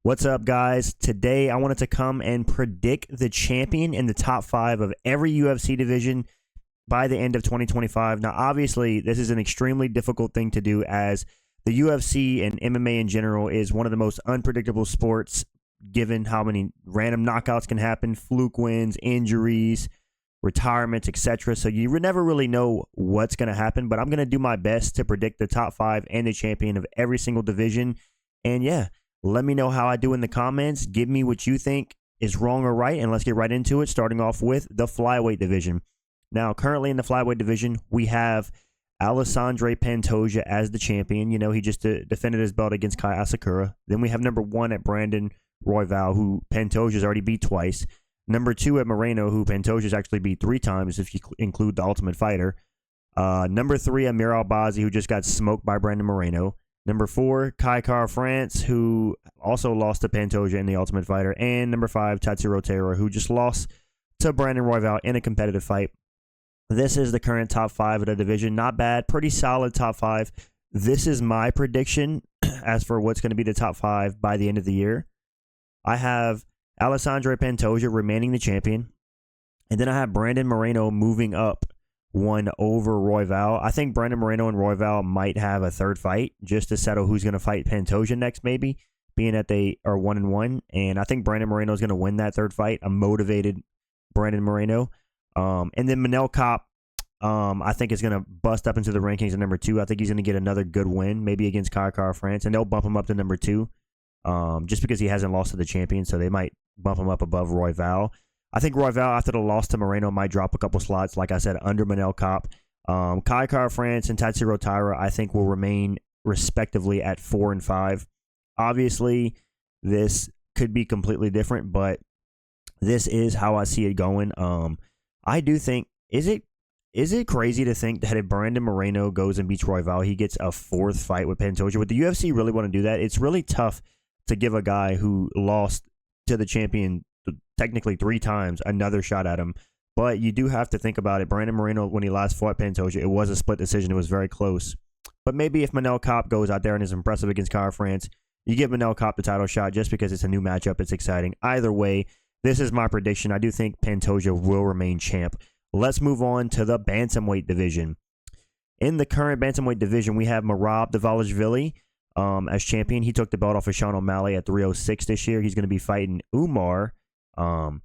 What's up, guys? Today, I wanted to come and predict the champion in the top 5 of every UFC division by the end of 2025. Now, obviously, this is an extremely difficult thing to do as the UFC and MMA in general is one of the most unpredictable sports given how many random knockouts can happen, fluke wins, injuries, retirements, etc. So you never really know what's going to happen, but I'm going to do my best to predict the top 5 and the champion of every single division. And yeah, let me know how I do in the comments. Give me what you think is wrong or right, and let's get right into it, starting off with the flyweight division. Now, currently in the flyweight division, we have Alessandro Pantoja as the champion. You know, he just defended his belt against Kai Asakura. Then we have number 1 at Brandon Royval, who Pantoja's already beat twice. Number 2 at Moreno, who Pantoja's actually beat 3 times if you include the Ultimate Fighter. Number 3 Amir Albazi, who just got smoked by Brandon Moreno. Number 4, Kai France, who also lost to Pantoja in the Ultimate Fighter. And number 5, Tatsuro Taira, who just lost to Brandon Royval in a competitive fight. This is the current top 5 of the division. Not bad. Pretty solid top 5. This is my prediction as for what's going to be the top 5 by the end of the year. I have Alessandro Pantoja remaining the champion. And then I have Brandon Moreno moving up one over Royval. I think Brandon Moreno and Royval might have a third fight just to settle who's going to fight Pantoja next, maybe, being that they are 1-1. And I think Brandon Moreno is going to win that third fight. A motivated Brandon Moreno. And then Manel Kape, I think is going to bust up into the rankings at number 2. I think he's going to get another good win, maybe against Kai France, and they'll bump him up to number 2 just because he hasn't lost to the champion, so they might bump him up above Royval. I think Royval, after the loss to Moreno, might drop a couple slots, like I said, under Manel Kape. Kai France and Tatsuro Taira, I think, will remain respectively at 4 and 5. Obviously, this could be completely different, but this is how I see it going. I do think, is it crazy to think that if Brandon Moreno goes and beats Royval, he gets a 4th fight with Pantoja? Would the UFC really want to do that? It's really tough to give a guy who lost to the champion technically 3 times another shot at him, but you do have to think about it. Brandon Moreno, when he last fought Pantoja, it was a split decision. It was very close. But maybe if Manel Kape goes out there and is impressive against Kai France, you give Manel Kape the title shot just because it's a new matchup. It's exciting. Either way, this is my prediction. I do think Pantoja will remain champ. Let's move on to the bantamweight division. In the current bantamweight division, we have Merab Dvalishvili as champion. He took the belt off of Sean O'Malley at 306 this year. He's going to be fighting Umar coming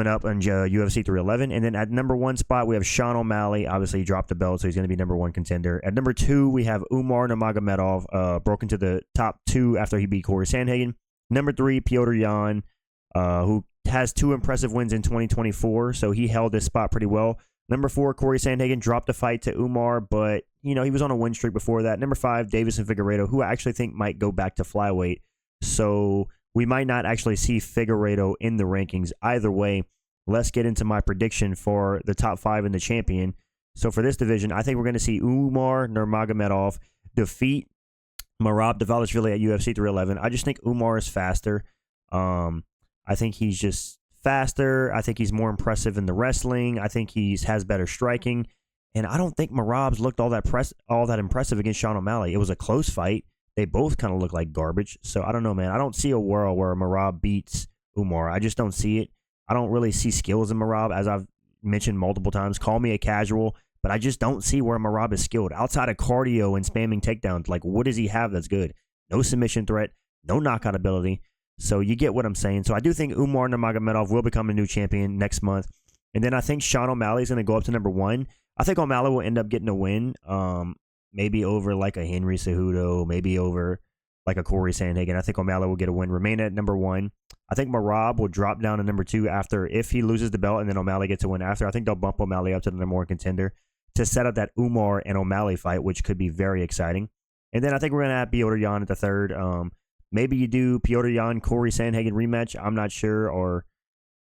up on UFC 311. And then at number 1 spot, we have Sean O'Malley. Obviously, he dropped the belt, so he's going to be number 1 contender. At number 2, we have Umar Nurmagomedov, broke into the top 2 after he beat Corey Sandhagen. Number 3, Petr Yan, who has 2 impressive wins in 2024, so he held this spot pretty well. Number 4, Corey Sandhagen dropped a fight to Umar, but, you know, he was on a win streak before that. Number 5, Davison Figueiredo, who I actually think might go back to flyweight. So we might not actually see Figueiredo in the rankings. Either way, let's get into my prediction for the top 5 in the champion. So for this division, I think we're going to see Umar Nurmagomedov defeat Merab Dvalishvili at UFC 311. I just think Umar is faster. I think he's just faster. I think he's more impressive in the wrestling. I think he has better striking. And I don't think Merab's looked all that impressive against Sean O'Malley. It was a close fight. They both kind of look like garbage. So I don't know, man. I don't see a world where Merab beats Umar. I just don't see it. I don't really see skills in Merab, as I've mentioned multiple times. Call me a casual, but I just don't see where Merab is skilled. Outside of cardio and spamming takedowns, like, what does he have that's good? No submission threat, no knockout ability. So you get what I'm saying. So I do think Umar Nurmagomedov will become a new champion next month. And then I think Sean O'Malley is going to go up to number 1. I think O'Malley will end up getting a win, maybe over like a Henry Cejudo, maybe over like a Corey Sandhagen. I think O'Malley will get a win, remain at number 1. I think Merab will drop down to number 2 after, if he loses the belt and then O'Malley gets a win after. I think they'll bump O'Malley up to the number 1 contender to set up that Umar and O'Malley fight, which could be very exciting. And then I think we're going to have Petr Yan at the 3rd. Maybe you do Petr Yan, Corey Sandhagen rematch. I'm not sure.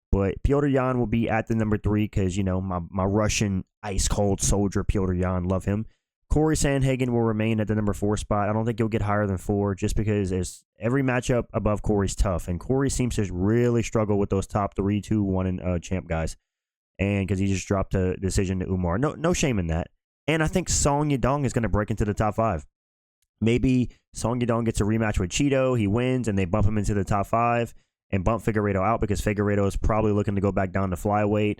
But Petr Yan will be at the number 3 because, you know, my Russian ice-cold soldier, Petr Yan, love him. Corey Sandhagen will remain at the number 4 spot. I don't think he'll get higher than 4 just because every matchup above Corey's tough. And Corey seems to really struggle with those top 3, 2, 1, and champ guys. And because he just dropped a decision to Umar. No shame in that. And I think Song Yadong is going to break into the top 5. Maybe Song Yadong gets a rematch with Cheeto. He wins, and they bump him into the top 5 and bump Figueiredo out because Figueiredo is probably looking to go back down to flyweight.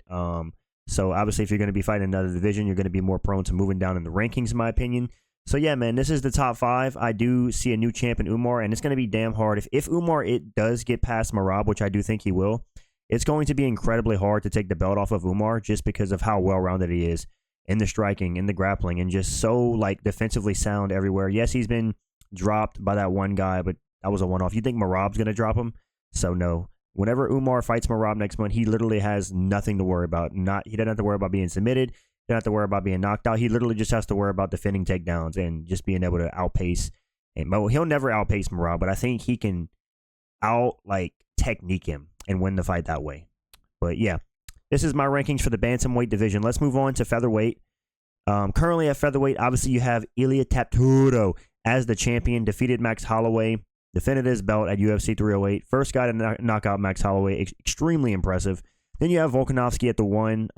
So obviously, if you're going to be fighting another division, you're going to be more prone to moving down in the rankings, in my opinion. So yeah, man, this is the top 5. I do see a new champ in Umar, and it's going to be damn hard. If Umar does get past Merab, which I do think he will, it's going to be incredibly hard to take the belt off of Umar just because of how well-rounded he is in the striking, in the grappling, and just so like defensively sound everywhere. Yes, he's been dropped by that one guy, but that was a one-off. You think Merab's going to drop him? So no. Whenever Umar fights Merab next month, he literally has nothing to worry about. He doesn't have to worry about being submitted. He doesn't have to worry about being knocked out. He literally just has to worry about defending takedowns and just being able to outpace. And he'll never outpace Merab, but I think he can technique him and win the fight that way. But yeah, this is my rankings for the bantamweight division. Let's move on to featherweight. Currently at featherweight, obviously you have Ilia Tapturo as the champion, defeated Max Holloway, defended his belt at UFC 308. First guy to knock out Max Holloway. Extremely impressive. Then you have Volkanovski at the 1.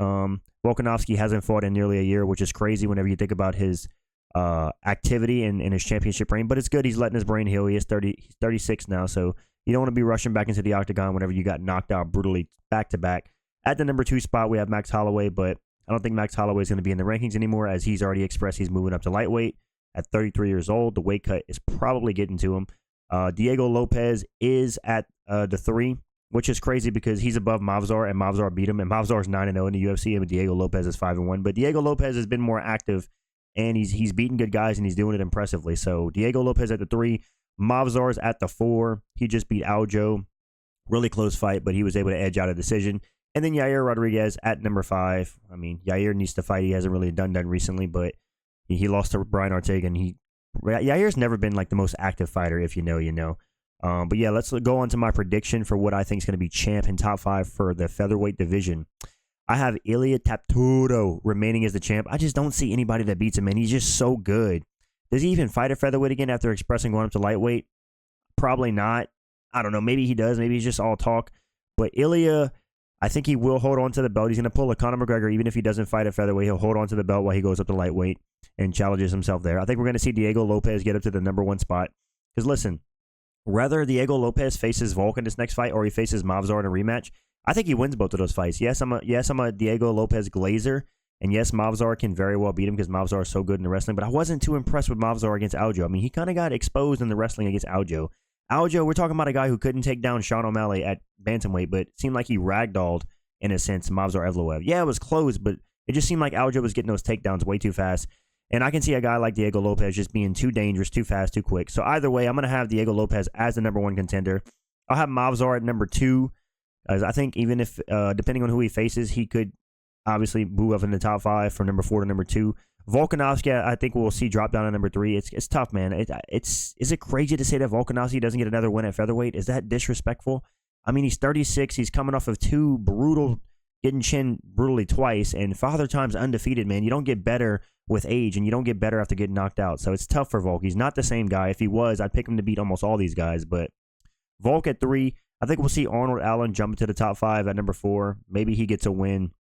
Volkanovski hasn't fought in nearly a year, which is crazy whenever you think about his activity in his championship reign. But it's good. He's letting his brain heal. He's 36 now, so you don't want to be rushing back into the octagon whenever you got knocked out brutally back-to-back. At the number 2 spot, we have Max Holloway, but I don't think Max Holloway is going to be in the rankings anymore, as he's already expressed he's moving up to lightweight at 33 years old. The weight cut is probably getting to him. Diego Lopez is at the 3, which is crazy because he's above Mavzar, and Mavzar beat him, and Mavzar is 9-0 in the UFC, and Diego Lopez is 5-1. But Diego Lopez has been more active, and he's beating good guys, and he's doing it impressively. So Diego Lopez at the 3, Mavzar's at the 4. He just beat Aljo. Really close fight, but he was able to edge out a decision. And then Yair Rodriguez at number 5. I mean, Yair needs to fight. He hasn't really done recently, but he lost to Brian Ortega, and Yair's never been like the most active fighter. If you know, you know. But yeah, let's go on to my prediction for what I think is going to be champ in top 5 for the featherweight division. I have Ilia Tapturo remaining as the champ. I just don't see anybody that beats him, man. He's just so good. Does he even fight at featherweight again after expressing going up to lightweight? Probably not. I don't know. Maybe he does. Maybe he's just all talk. But Ilia, I think he will hold on to the belt. He's going to pull a Conor McGregor. Even if he doesn't fight at featherweight, he'll hold on to the belt while he goes up to lightweight and challenges himself there. I think we're going to see Diego Lopez get up to the number 1 spot. Because listen, whether Diego Lopez faces Volk in this next fight or he faces Mavzar in a rematch, I think he wins both of those fights. Yes, I'm a Diego Lopez glazer. And yes, Mavzar can very well beat him because Mavzar is so good in the wrestling. But I wasn't too impressed with Mavzar against Aljo. I mean, he kind of got exposed in the wrestling against Aljo. Aljo, we're talking about a guy who couldn't take down Sean O'Malley at bantamweight, but it seemed like he ragdolled, in a sense, Mavzar Evloev. Yeah, it was close, but it just seemed like Aljo was getting those takedowns way too fast. And I can see a guy like Diego Lopez just being too dangerous, too fast, too quick. So either way, I'm going to have Diego Lopez as the number 1 contender. I'll have Mavzar at number 2. As I think even if, depending on who he faces, he could obviously move up in the top 5 from number 4 to number 2. Volkanovski, I think we'll see drop down to number 3. It's tough, man. Is it crazy to say that Volkanovski doesn't get another win at featherweight? Is that disrespectful? I mean, he's 36. He's coming off of 2 getting chinned brutally twice, and Father Time's undefeated, man. You don't get better with age, and you don't get better after getting knocked out. So it's tough for Volk. He's not the same guy. If he was, I'd pick him to beat almost all these guys. But Volk at 3, I think we'll see Arnold Allen jump into the top 5 at number 4. Maybe he gets a win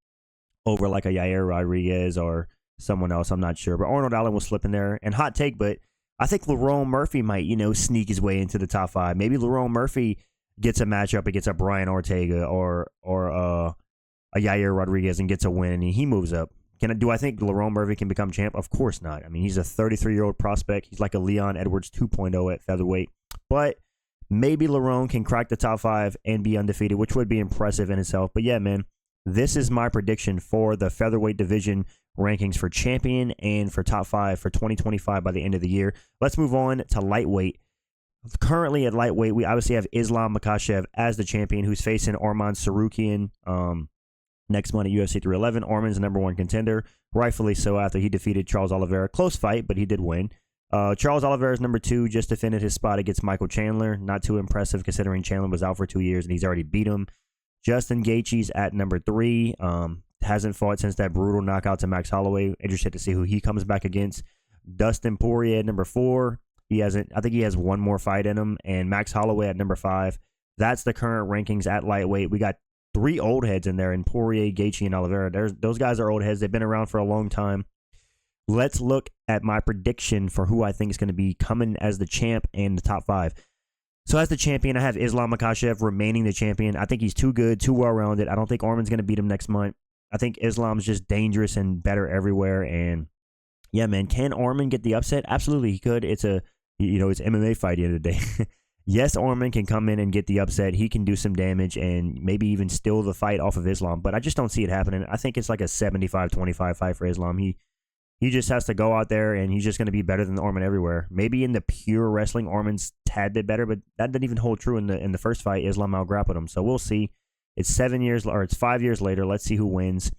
over like a Yair Rodriguez or someone else. I'm not sure. But Arnold Allen will slip in there. And hot take, but I think Lerone Murphy might, sneak his way into the top 5. Maybe Lerone Murphy gets a matchup against a Brian Ortega or a Yair Rodriguez and gets a win, and he moves up. Do I think Lerone Murphy can become champ? Of course not. I mean, he's a 33-year-old prospect. He's like a Leon Edwards 2.0 at featherweight. But maybe Lerone can crack the top 5 and be undefeated, which would be impressive in itself. But yeah, man, this is my prediction for the featherweight division rankings for champion and for top 5 for 2025 by the end of the year. Let's move on to lightweight. Currently at lightweight, we obviously have Islam Makhachev as the champion, who's facing Arman Sarukian next month at UFC 311. Arman's the number 1 contender, rightfully so, after he defeated Charles Oliveira. Close fight, but he did win. Charles Oliveira is number 2, just defended his spot against Michael Chandler. Not too impressive considering Chandler was out for 2 years and he's already beat him. Justin Gaethje's at number 3. Hasn't fought since that brutal knockout to Max Holloway. Interested to see who he comes back against. Dustin Poirier at number 4. I think he has one more fight in him. And Max Holloway at number 5. That's the current rankings at lightweight. We got 3 old heads in there in Poirier, Gaethje, and Oliveira. Those guys are old heads. They've been around for a long time. let's look at my prediction for who I think is going to be coming as the champ and the top 5. So as the champion, I have Islam Makhachev remaining the champion. I think he's too good, too well-rounded. I don't think Arman's going to beat him next month. I think Islam's just dangerous and better everywhere. And yeah, man, can Arman get the upset? Absolutely, he could. It's a, it's MMA fight at the end of the day. Yes, Arman can come in and get the upset. He can do some damage and maybe even steal the fight off of Islam. But I just don't see it happening. I think it's like a 75-25 fight for Islam. He just has to go out there, and he's just going to be better than Arman everywhere. Maybe in the pure wrestling, Arman's tad bit better, but that didn't even hold true in the first fight. Islam out-grappled him. So we'll see. It's 5 years later. Let's see who wins.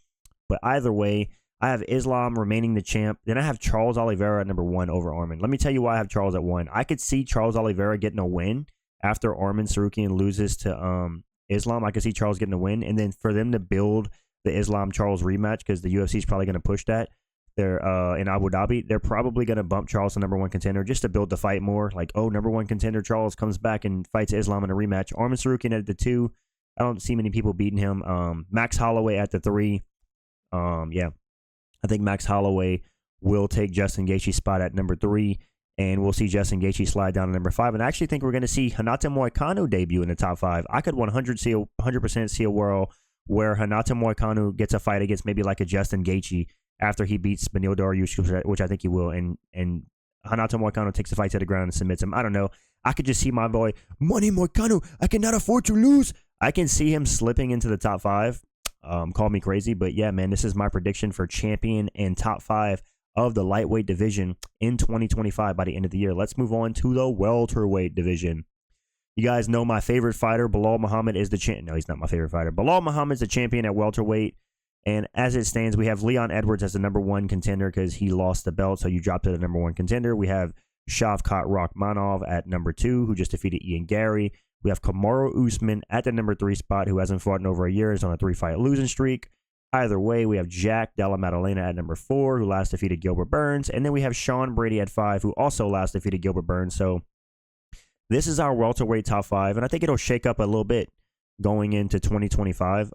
But either way, I have Islam remaining the champ. Then I have Charles Oliveira at number 1 over Arman. Let me tell you why I have Charles at 1. I could see Charles Oliveira getting a win after Arman Sarukian loses to Islam. I could see Charles getting a win, and then for them to build the Islam-Charles rematch, because the UFC is probably going to push that. They're in Abu Dhabi. They're probably going to bump Charles to number 1 contender just to build the fight more. Like, oh, number 1 contender Charles comes back and fights Islam in a rematch. Arman Sarukian at the 2. I don't see many people beating him. Max Holloway at the 3. Yeah, I think Max Holloway will take Justin Gaethje's spot at number 3, and we'll see Justin Gaethje slide down to number 5. And I actually think we're going to see Hinata Moicano debut in the top 5. I could 100% see a world where Hinata Moicano gets a fight against maybe like a Justin Gaethje after he beats Beneil Dariush, which I think he will, and Hinata Moicano takes the fight to the ground and submits him. I don't know. I could just see my boy, Money Moicano, I cannot afford to lose. I can see him slipping into the top 5. Call me crazy, but yeah, man, this is my prediction for champion and top 5 of the lightweight division in 2025 by the end of the year. Let's move on to the welterweight division. You guys know my favorite fighter, Belal Muhammad, is the champ. No, he's not my favorite fighter. Belal Muhammad's the champion at welterweight. And as it stands, we have Leon Edwards as the number 1 contender because he lost the belt, so you dropped to the number 1 contender. We have Shavkat Rakhmonov at number 2, who just defeated Ian Gary. We have Kamaru Usman at the number 3 spot, who hasn't fought in over a year, is on a 3-fight losing streak. Either way, we have Jack Della Maddalena at number 4, who last defeated Gilbert Burns. And then we have Sean Brady at 5, who also last defeated Gilbert Burns. So this is our welterweight top 5, and I think it'll shake up a little bit going into 2025.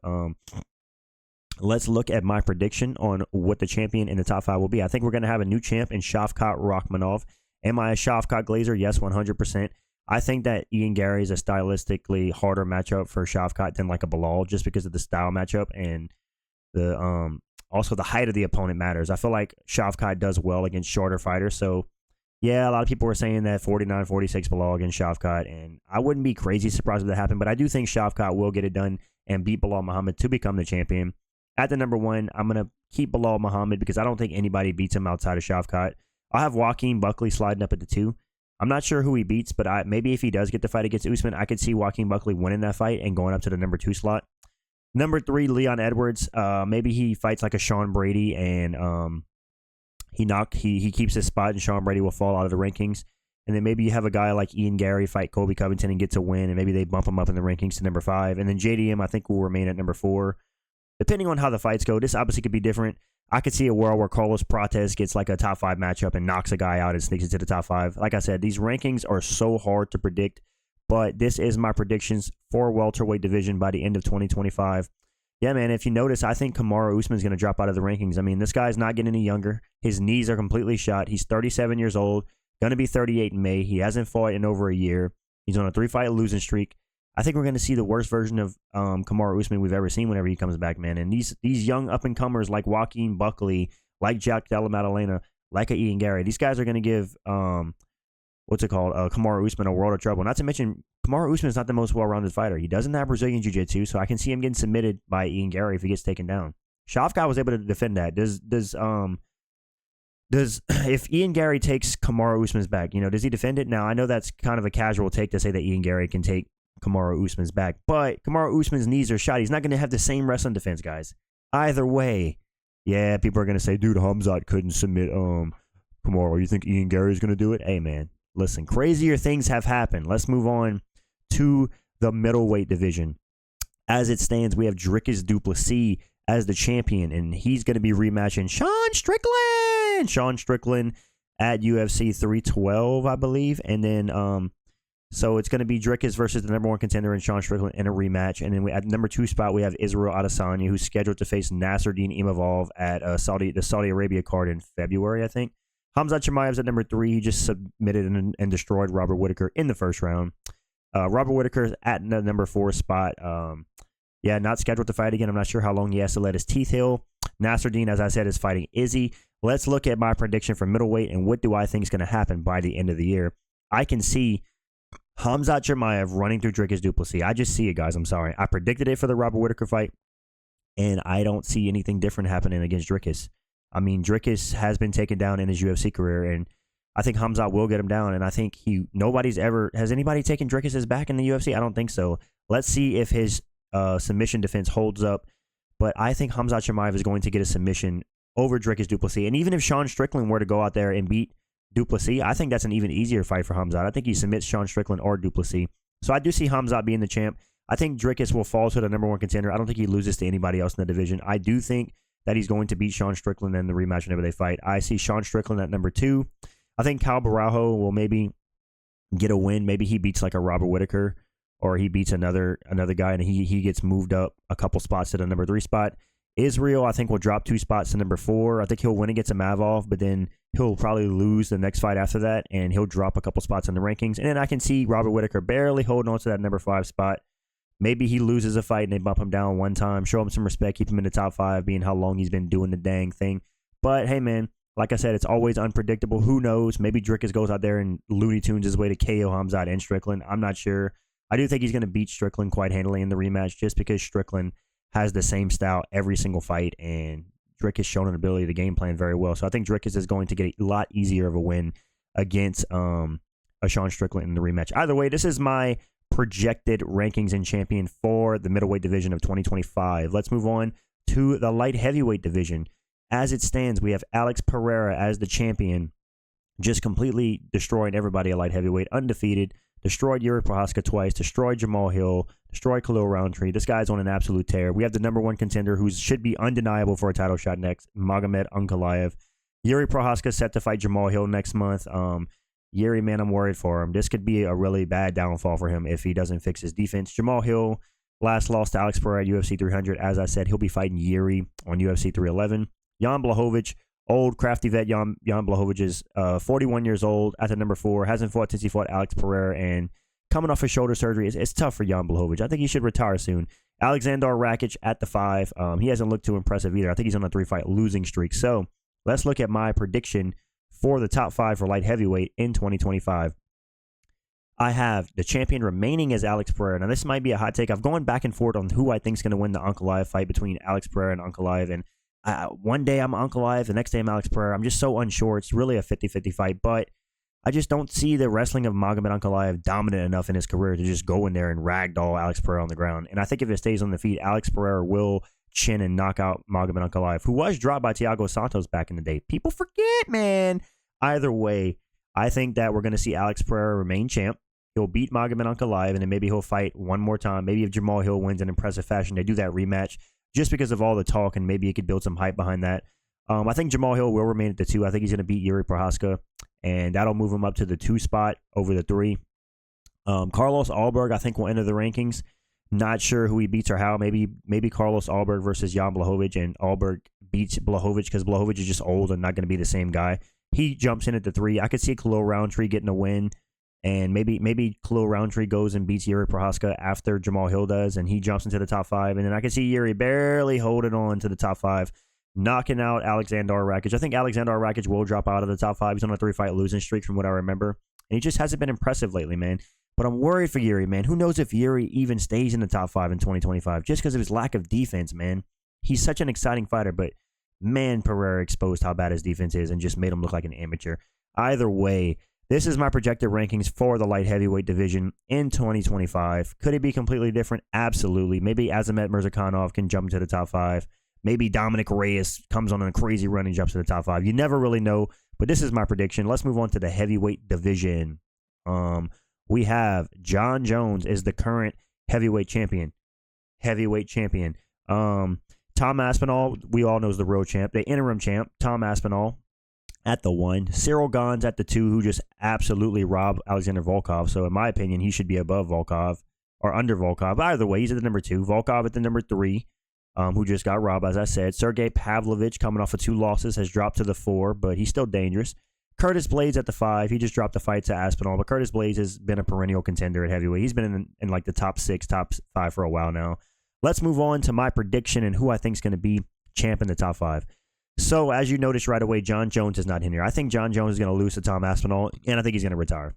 Let's look at my prediction on what the champion in the top 5 will be. I think we're going to have a new champ in Shavkat Rakhmonov. Am I a Shavkat Glazer? Yes, 100%. I think that Ian Gary is a stylistically harder matchup for Shavkat than like a Belal, just because of the style matchup, and the also the height of the opponent matters. I feel like Shavkat does well against shorter fighters. So yeah, a lot of people were saying that 49-46 Belal against Shavkat, and I wouldn't be crazy surprised if that happened, but I do think Shavkat will get it done and beat Belal Muhammad to become the champion. At the number 1, I'm going to keep Belal Muhammad because I don't think anybody beats him outside of Shavkat. I'll have Joaquin Buckley sliding up at the 2. I'm not sure who he beats, but maybe if he does get the fight against Usman, I could see Joaquin Buckley winning that fight and going up to the number 2 slot. Number 3, Leon Edwards. Maybe he fights like a Sean Brady and he keeps his spot and Sean Brady will fall out of the rankings. And then maybe you have a guy like Ian Gary fight Colby Covington and gets a win, and maybe they bump him up in the rankings to number 5. And then JDM, I think, will remain at number 4. Depending on how the fights go, this obviously could be different. I could see a world where Carlos Prates gets like a top 5 matchup and knocks a guy out and sneaks into the top 5. Like I said, these rankings are so hard to predict, but this is my predictions for welterweight division by the end of 2025. Yeah, man, if you notice, I think Kamaru Usman is going to drop out of the rankings. I mean, this guy's not getting any younger. His knees are completely shot. He's 37 years old, going to be 38 in May. He hasn't fought in over a year. He's on a 3-fight losing streak. I think we're going to see the worst version of Kamaru Usman we've ever seen whenever he comes back, man. And these young up-and-comers like Joaquin Buckley, like Jack Della Maddalena, like a Ian Gary, these guys are going to give, Kamaru Usman a world of trouble. Not to mention, Kamaru Usman is not the most well-rounded fighter. He doesn't have Brazilian Jiu-Jitsu, so I can see him getting submitted by Ian Gary if he gets taken down. Shavkat was able to defend that. If Ian Gary takes Kamaru Usman's back, does he defend it? Now, I know that's kind of a casual take to say that Ian Gary can take Kamaru Usman's back, but Kamaru Usman's knees are shot. He's not going to have the same wrestling defense, guys. Either way, yeah, people are going to say, dude, Hamzat couldn't submit Kamaru. You think Ian Gary is going to do it? Hey, man, listen, crazier things have happened. Let's move on to the middleweight division. As it stands, we have Dricus du Plessis as the champion, and he's going to be rematching Sean Strickland at UFC 312, I believe. And then So it's going to be Dricus versus the number 1 contender in Sean Strickland in a rematch. And then at the number 2 spot, we have Israel Adesanya, who's scheduled to face Nasruddin Imavov at the Saudi Arabia card in February, I think. Khamzat Chimaev's at number 3. He just submitted and destroyed Robert Whittaker in the first round. Robert Whittaker's at the number 4 spot. Not scheduled to fight again. I'm not sure how long he has to let his teeth heal. Nasruddin, as I said, is fighting Izzy. Let's look at my prediction for middleweight and what do I think is going to happen by the end of the year. I can see Khamzat Chimaev running through Dricus du Plessis. I just see it, guys. I'm sorry. I predicted it for the Robert Whittaker fight, and I don't see anything different happening against Dricus. I mean, Dricus has been taken down in his UFC career, and I think Khamzat will get him down, and I think has anybody taken Dricus's back in the UFC? I don't think so. Let's see if his submission defense holds up, but I think Khamzat Chimaev is going to get a submission over Dricus du Plessis, and even if Sean Strickland were to go out there and beat du Plessis, I think that's an even easier fight for Khamzat. I think he submits Sean Strickland or du Plessis. So I do see Khamzat being the champ. I think Dricus will fall to the number 1 contender. I don't think he loses to anybody else in the division. I do think that he's going to beat Sean Strickland in the rematch whenever they fight. I see Sean Strickland at number 2. I think Kyle Barajo will maybe get a win. Maybe he beats like a Robert Whittaker, or he beats another guy and he gets moved up a couple spots to the number 3 spot. Israel, I think, will drop 2 spots to number 4. I think he'll win against Imavov, but then he'll probably lose the next fight after that, and he'll drop a couple spots in the rankings. And then I can see Robert Whittaker barely holding on to that number 5 spot. Maybe he loses a fight and they bump him down one time, show him some respect, keep him in the top 5, being how long he's been doing the dang thing. But hey, man, like I said, it's always unpredictable. Who knows? Maybe Dricus goes out there and Looney Tunes his way to KO Khamzat and Strickland. I'm not sure. I do think he's going to beat Strickland quite handily in the rematch, just because Strickland has the same style every single fight, and Dricus has shown an ability to game plan very well. So I think Dricus is going to get a lot easier of a win against a Sean Strickland in the rematch. Either way, this is my projected rankings and champion for the middleweight division of 2025. Let's move on to the light heavyweight division. As it stands, we have Alex Pereira as the champion, just completely destroying everybody at light heavyweight, undefeated. Destroyed Yuri Prochazka twice, destroyed Jamal Hill, destroyed Khalil Roundtree. This guy's on an absolute tear. We have the number 1 contender who should be undeniable for a title shot next, Magomed Ankalaev. Yuri Prochazka set to fight Jamal Hill next month. Yuri, man, I'm worried for him. This could be a really bad downfall for him if he doesn't fix his defense. Jamal Hill last lost to Alex Pereira at UFC 300. As I said, he'll be fighting Yuri on UFC 311. Jan Blachowicz, old crafty vet Jan Blachowicz is 41 years old at the number 4. Hasn't fought since he fought Alex Pereira, and coming off his shoulder surgery, it's tough for Jan Blachowicz. I think he should retire soon. Alexander Rakic at the 5. He hasn't looked too impressive either. I think he's on a 3-fight losing streak. So let's look at my prediction for the top 5 for light heavyweight in 2025. I have the champion remaining as Alex Pereira. Now, this might be a hot take. I've gone back and forth on who I think is going to win the Ankalaev fight between Alex Pereira and Ankalaev, and one day I'm Ankalaev, the next day I'm Alex Pereira. I'm just so unsure. It's really a 50-50 fight, but I just don't see the wrestling of Magomed Ankalaev dominant enough in his career to just go in there and ragdoll Alex Pereira on the ground. And I think if it stays on the feet, Alex Pereira will chin and knock out Magomed Ankalaev, who was dropped by Thiago Santos back in the day. People forget, man. Either way, I think that we're going to see Alex Pereira remain champ. He'll beat Magomed Ankalaev, and then maybe he'll fight one more time. Maybe if Jamal Hill wins in impressive fashion, they do that rematch just because of all the talk, and maybe it could build some hype behind that. I think Jamal Hill will remain at the 2. I think he's going to beat Yuri Prochazka, and that'll move him up to the 2 spot over the 3. Carlos Alberg, I think, will enter the rankings. Not sure who he beats or how. Maybe Carlos Alberg versus Jan Blachowicz, and Alberg beats Blachowicz because Blachowicz is just old and not going to be the same guy. He jumps in at the 3. I could see Khalil Roundtree getting a win, and maybe Khalil Roundtree goes and beats Yuri Prochazka after Jamal Hill does, and he jumps into the top 5. And then I can see Yuri barely holding on to the top 5, knocking out Alexander Rakic. I think Alexander Rakic will drop out of the top 5. He's on a 3-fight losing streak from what I remember, and he just hasn't been impressive lately, man. But I'm worried for Yuri, man. Who knows if Yuri even stays in the top 5 in 2025 just because of his lack of defense, man. He's such an exciting fighter, but man, Pereira exposed how bad his defense is and just made him look like an amateur. Either way, this is my projected rankings for the light heavyweight division in 2025. Could it be completely different? Absolutely. Maybe Azamet Mirzakhanov can jump into the top 5. Maybe Dominic Reyes comes on a crazy run and jumps to the top 5. You never really know, but this is my prediction. Let's move on to the heavyweight division. We have John Jones is the current heavyweight champion. Tom Aspinall, we all know is the real champ. The interim champ, Tom Aspinall, at the 1. Cyril Gane's at the 2, who just absolutely robbed Alexander Volkov. So in my opinion, he should be above Volkov or under Volkov. But either way, he's at the number 2. Volkov at the number 3, who just got robbed, as I said. Sergey Pavlovich, coming off of 2 losses, has dropped to the 4, but he's still dangerous. Curtis Blades at the 5. He just dropped the fight to Aspinall, but Curtis Blades has been a perennial contender at heavyweight. He's been in like the top 6, top 5 for a while now. Let's move on to my prediction and who I think is going to be champ in the top 5. So, as you noticed right away, John Jones is not in here. I think John Jones is going to lose to Tom Aspinall, and I think he's going to retire.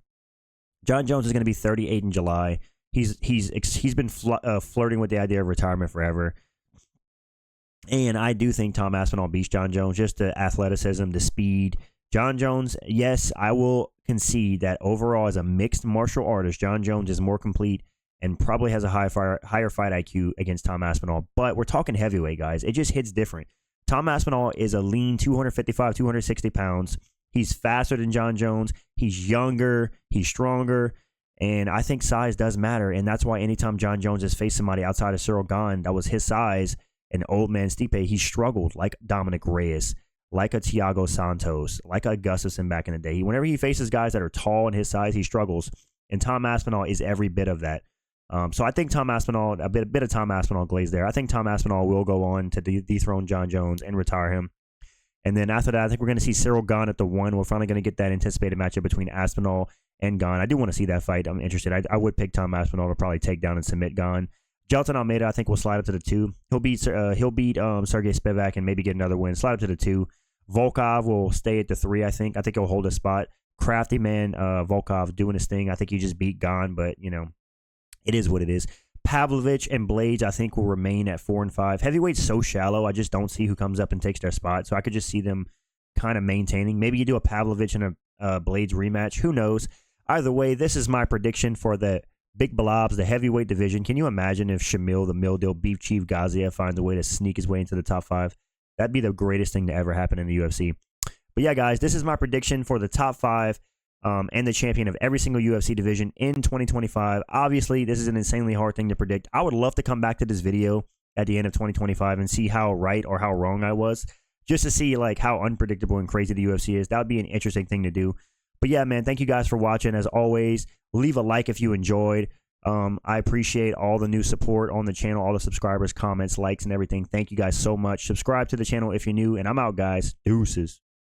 John Jones is going to be 38 in July. He's been flirting with the idea of retirement forever. And I do think Tom Aspinall beats John Jones, just the athleticism, the speed. John Jones, yes, I will concede that overall as a mixed martial artist, John Jones is more complete and probably has a higher fight IQ against Tom Aspinall. But we're talking heavyweight, guys. It just hits different. Tom Aspinall is a lean 255, 260 pounds. He's faster than John Jones. He's younger. He's stronger. And I think size does matter. And that's why anytime John Jones has faced somebody outside of Cyril Gane that was his size, an old man Stipe, he struggled like Dominic Reyes, like a Thiago Santos, like a Gustafsson back in the day. Whenever he faces guys that are tall and his size, he struggles. And Tom Aspinall is every bit of that. So I think Tom Aspinall, a bit of Tom Aspinall glaze there. I think Tom Aspinall will go on to dethrone John Jones and retire him. And then after that, I think we're going to see Cyril Gane at the 1. We're finally going to get that anticipated matchup between Aspinall and Gane. I do want to see that fight. I'm interested. I would pick Tom Aspinall to probably take down and submit Gane. Gelton Almeida, I think, will slide up to the 2. He'll beat Sergey Spivak and maybe get another win. Slide up to the 2. Volkov will stay at the 3, I think. I think he'll hold a spot. Crafty man, Volkov doing his thing. I think he just beat Gane, but, you know, it is what it is. Pavlovich and Blades, I think, will remain at 4 and 5. Heavyweight's so shallow, I just don't see who comes up and takes their spot. So I could just see them kind of maintaining. Maybe you do a Pavlovich and a Blades rematch. Who knows? Either way, this is my prediction for the Big Blobs, the heavyweight division. Can you imagine if Shamil, the Milldeal Beef Chief Gaziev, finds a way to sneak his way into the top 5? That'd be the greatest thing to ever happen in the UFC. But yeah, guys, this is my prediction for the top 5. And the champion of every single UFC division in 2025. Obviously, this is an insanely hard thing to predict. I would love to come back to this video at the end of 2025 and see how right or how wrong I was, just to see like how unpredictable and crazy the UFC is. That would be an interesting thing to do. But yeah, man, thank you guys for watching. As always, leave a like if you enjoyed. I appreciate all the new support on the channel, all the subscribers, comments, likes, and everything. Thank you guys so much. Subscribe to the channel if you're new, and I'm out, guys. Deuces.